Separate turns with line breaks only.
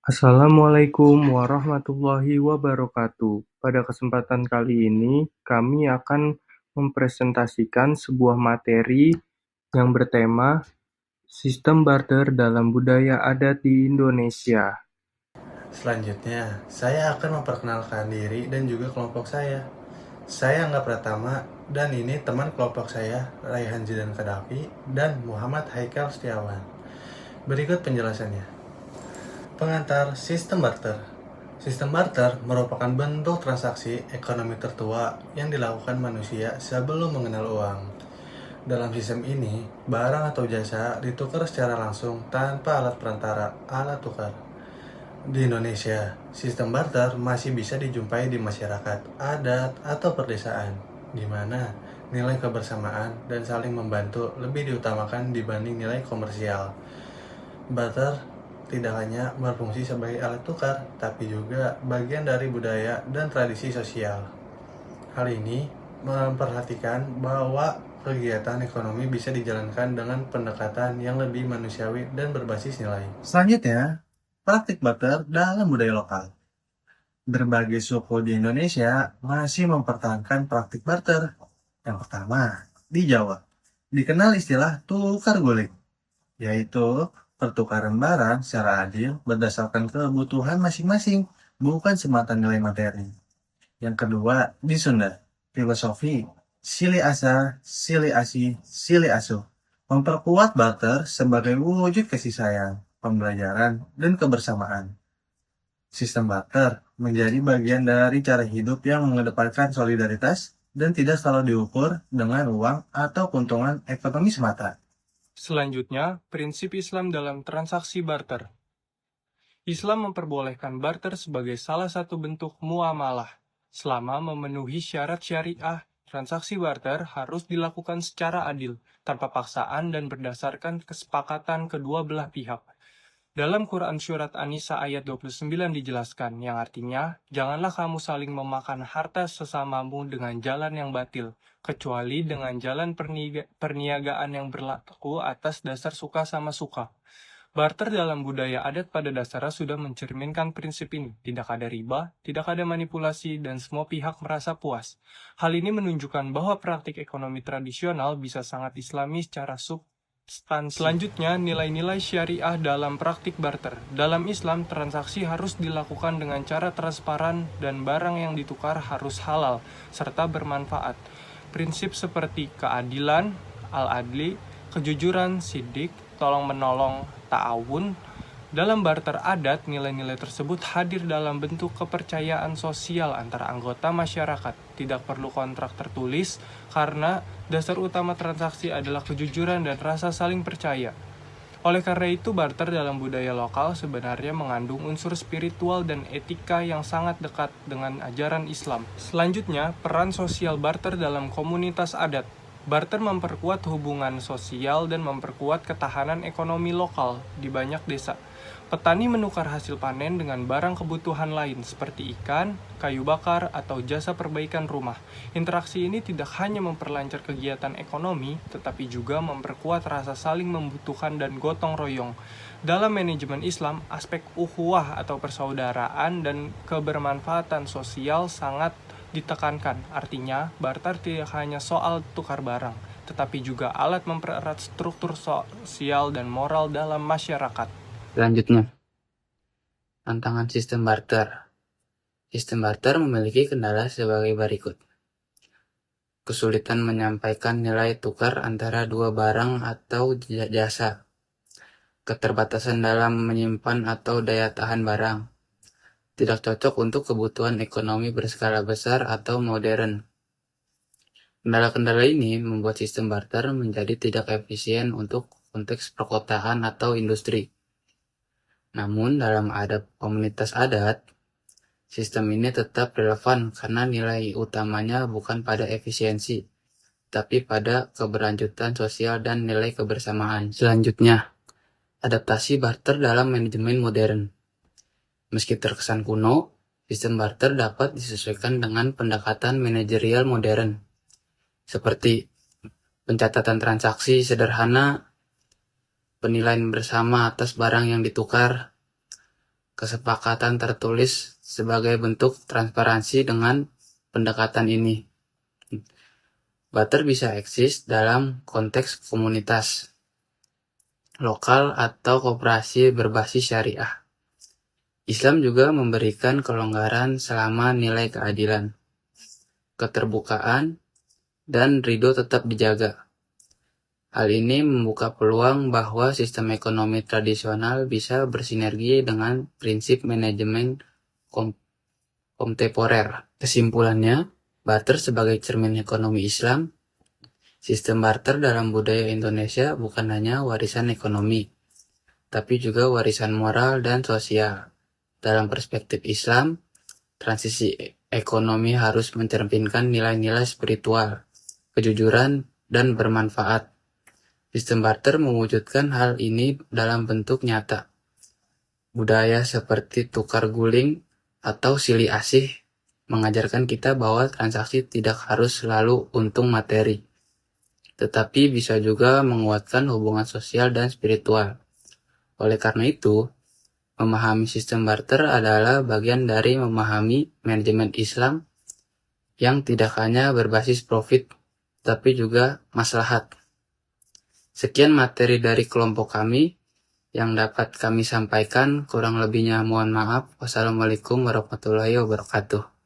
Assalamualaikum warahmatullahi wabarakatuh. Pada kesempatan kali ini, kami akan mempresentasikan sebuah materi yang bertema Sistem Barter dalam Budaya Adat di Indonesia.
Selanjutnya, saya akan memperkenalkan diri dan juga kelompok saya. Saya Angga Pratama, dan ini teman kelompok saya, Raihan Zidan Kadafi dan Muhammad Haikal Setiawan. Berikut penjelasannya. Pengantar sistem barter. Sistem barter merupakan bentuk transaksi ekonomi tertua yang dilakukan manusia sebelum mengenal uang. Dalam sistem ini, barang atau jasa ditukar secara langsung tanpa alat perantara, alat tukar. Di Indonesia, sistem barter masih bisa dijumpai di masyarakat adat atau perdesaan, di mana nilai kebersamaan dan saling membantu lebih diutamakan dibanding nilai komersial. Barter tidak hanya berfungsi sebagai alat tukar, tapi juga bagian dari budaya dan tradisi sosial. Hal ini memperhatikan bahwa kegiatan ekonomi bisa dijalankan dengan pendekatan yang lebih manusiawi dan berbasis nilai. Selanjutnya, praktik barter dalam budaya lokal. Berbagai suku di Indonesia masih mempertahankan praktik barter. Yang pertama, di Jawa, dikenal istilah tukar guling, yaitu pertukaran barang secara adil berdasarkan kebutuhan masing-masing, bukan semata nilai materi. Yang kedua, di Sunda, filosofi Sili Asa, Sili Asi, Sili Asuh memperkuat barter sebagai wujud kasih sayang, pembelajaran, dan kebersamaan. Sistem barter menjadi bagian dari cara hidup yang mengedepankan solidaritas dan tidak selalu diukur dengan uang atau keuntungan ekonomi semata.
Selanjutnya, prinsip Islam dalam transaksi barter. Islam memperbolehkan barter sebagai salah satu bentuk muamalah. Selama memenuhi syarat syariah, transaksi barter harus dilakukan secara adil, tanpa paksaan dan berdasarkan kesepakatan kedua belah pihak. Dalam Quran Surat An-Nisa ayat 29 dijelaskan, yang artinya, janganlah kamu saling memakan harta sesamamu dengan jalan yang batil, kecuali dengan jalan perniagaan yang berlaku atas dasar suka sama suka. Barter dalam budaya adat pada dasarnya sudah mencerminkan prinsip ini. Tidak ada riba, tidak ada manipulasi, dan semua pihak merasa puas. Hal ini menunjukkan bahwa praktik ekonomi tradisional bisa sangat islami secara substansi. Selanjutnya, nilai-nilai syariah dalam praktik barter. Dalam Islam, transaksi harus dilakukan dengan cara transparan dan barang yang ditukar harus halal, serta bermanfaat. Prinsip seperti keadilan, al-adli, kejujuran, sidik, tolong-menolong, ta'awun. Dalam barter adat, nilai-nilai tersebut hadir dalam bentuk kepercayaan sosial antara anggota masyarakat. Tidak perlu kontrak tertulis, karena dasar utama transaksi adalah kejujuran dan rasa saling percaya. Oleh karena itu, barter dalam budaya lokal sebenarnya mengandung unsur spiritual dan etika yang sangat dekat dengan ajaran Islam. Selanjutnya, peran sosial barter dalam komunitas adat. Barter memperkuat hubungan sosial dan memperkuat ketahanan ekonomi lokal di banyak desa. Petani menukar hasil panen dengan barang kebutuhan lain seperti ikan, kayu bakar, atau jasa perbaikan rumah. Interaksi ini tidak hanya memperlancar kegiatan ekonomi, tetapi juga memperkuat rasa saling membutuhkan dan gotong royong. Dalam manajemen Islam, aspek ukhuwah atau persaudaraan dan kebermanfaatan sosial sangat ditekankan. Artinya, barter tidak hanya soal tukar barang, tetapi juga alat mempererat struktur sosial dan moral dalam masyarakat.
Selanjutnya, tantangan sistem barter. Sistem barter memiliki kendala sebagai berikut. Kesulitan menyampaikan nilai tukar antara dua barang atau jasa. Keterbatasan dalam menyimpan atau daya tahan barang. Tidak cocok untuk kebutuhan ekonomi berskala besar atau modern. Kendala-kendala ini membuat sistem barter menjadi tidak efisien untuk konteks perkotaan atau industri. Namun, dalam komunitas adat, sistem ini tetap relevan karena nilai utamanya bukan pada efisiensi, tapi pada keberlanjutan sosial dan nilai kebersamaan. Selanjutnya, adaptasi barter dalam manajemen modern. Meski terkesan kuno, sistem barter dapat disesuaikan dengan pendekatan manajerial modern, seperti pencatatan transaksi sederhana, penilaian bersama atas barang yang ditukar, kesepakatan tertulis sebagai bentuk transparansi dengan pendekatan ini. Barter bisa eksis dalam konteks komunitas, lokal, atau koperasi berbasis syariah. Islam juga memberikan kelonggaran selama nilai keadilan, keterbukaan, dan ridho tetap dijaga. Hal ini membuka peluang bahwa sistem ekonomi tradisional bisa bersinergi dengan prinsip manajemen kontemporer. Kesimpulannya, barter sebagai cermin ekonomi Islam, sistem barter dalam budaya Indonesia bukan hanya warisan ekonomi, tapi juga warisan moral dan sosial. Dalam perspektif Islam, transisi ekonomi harus mencerminkan nilai-nilai spiritual, kejujuran, dan bermanfaat. Sistem barter mewujudkan hal ini dalam bentuk nyata. Budaya seperti tukar guling atau silih asih mengajarkan kita bahwa transaksi tidak harus selalu untung materi, tetapi bisa juga menguatkan hubungan sosial dan spiritual. Oleh karena itu, memahami sistem barter adalah bagian dari memahami manajemen Islam yang tidak hanya berbasis profit, tapi juga maslahat. Sekian materi dari kelompok kami yang dapat kami sampaikan. Kurang lebihnya mohon maaf. Wassalamualaikum warahmatullahi wabarakatuh.